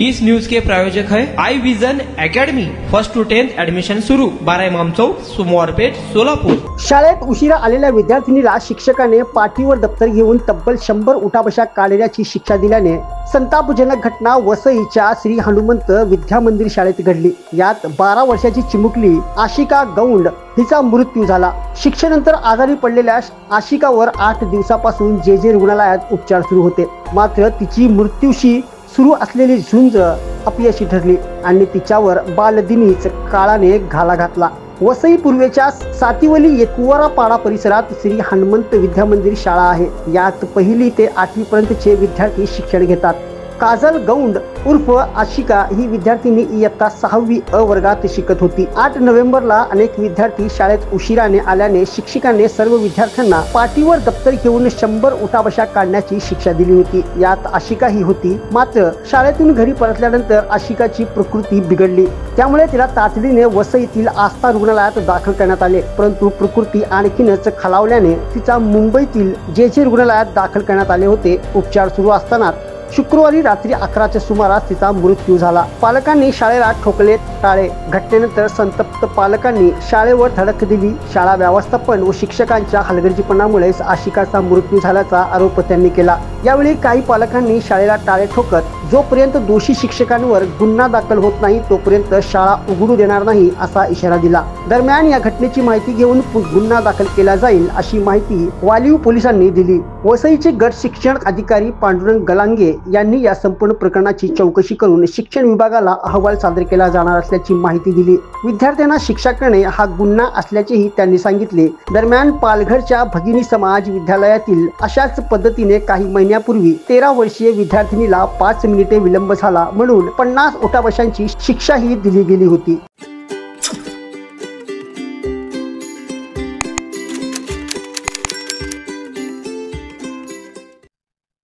इस news के प्रायोजक है I Vision Academy. 1st to 10th admission सुरू। 12 इमाम चौक, सोमवारपेठ, सोलापूर। शाळेत उशिरा आलेल्या विद्यार्थिनीला शिक्षकाने पाठीवर दप्तर घेऊन तब्बल 100 उठाबशा काढण्याची शिक्षा दिल्याने संतापजनक घटना वसईच्या श्री हनुमंत विद्या मंदिर शाळेत घडली। यात 12 वर्षाची चिमुकली आशिका गौंड हिचा मृत्यू झाला। शिक्षेनंतर आजारी पडलेल्या आशिकावर 8 दिवसापासून जे रुग्णालयात उपचार सुरू होते, मात्र तिची मृत्यूशी सुरू असलेली झुंज अपयशी ठरली आणि तिच्यावर बालदिनीच काळाने घाला घातला। वसई पूर्वेच्या सातिवली येकुवारा पाडा परिसरात श्री हनुमंत विद्या मंदिर शाळा आहे। यात 1ली ते 8वी पर्यंतचे विद्यार्थी शिक्षण घेतात। काजल गौंड उर्फ आशिका ही विद्यार्थिनी इयत्ता 6वी अ वर्गात शिकत होती। 8 नोव्हेंबरला अनेक विद्यार्थी शाळेत उशिराने आल्याने शिक्षकाने सर्व विद्यार्थ्यांना पाठीवर दप्तर घेऊन 100 उठाबशा काढण्याची शिक्षा दिली होती। यात आशिका ही होती, मात्र शाळेतून घरी परतल्यानंतर आशिकाची प्रकृती बिघडली, त्यामुळे तिला तातडीने वसईतील आस्था रुग्णालयात दाखल करण्यात आले, परंतु प्रकृती आणखीनच खालावल्याने तिचा मुंबईतील जे रुग्णालयात दाखल करण्यात आले होते। उपचार सुरू असताना शुक्रवारी रात्री 11च्या सुमारास तिचा मृत्यू झाला। पालकांनी शाळेला ठोकले टाळे। घटनेनंतर संतप्त पालकांनी शाळेवर धडक दिली। शाळा व्यवस्थापन व शिक्षकांच्या हलगर्जीपणामुळे आशिकाचा मृत्यू झाल्याचा आरोप त्यांनी केला। यावेळी काही पालकांनी शाळेला टाळे ठोकत जोपर्यंत दोषी शिक्षकांवर गुन्हा दाखल होत नाही तोपर्यंत शाळा उघडू देणार नाही असा इशारा दिला। दरम्यान या घटनेची माहिती घेऊन गुन्हा दाखल केला जाईल अशी माहिती वालीव पोलिसांनी दिली। वसईचे गट शिक्षण अधिकारी पांडुरंग गलांगे यांनी या संपूर्ण प्रकरणाची चौकशी करून शिक्षण विभागाला अहवाल सादर केला जाणार असल्याची माहिती दिली। विद्यार्थ्यांना शिक्षा करणे हा गुन्हा असल्याचेही त्यांनी सांगितले। दरम्यान पालघरच्या भगिनी समाज विद्यालयातील अशाच पद्धतीने काही महिन्यापूर्वी 13 वर्षीय विद्यार्थिनीला 5 मिनिटे विलंब झाला म्हणून 50 उठाबशांची शिक्षाही दिली गेली होती।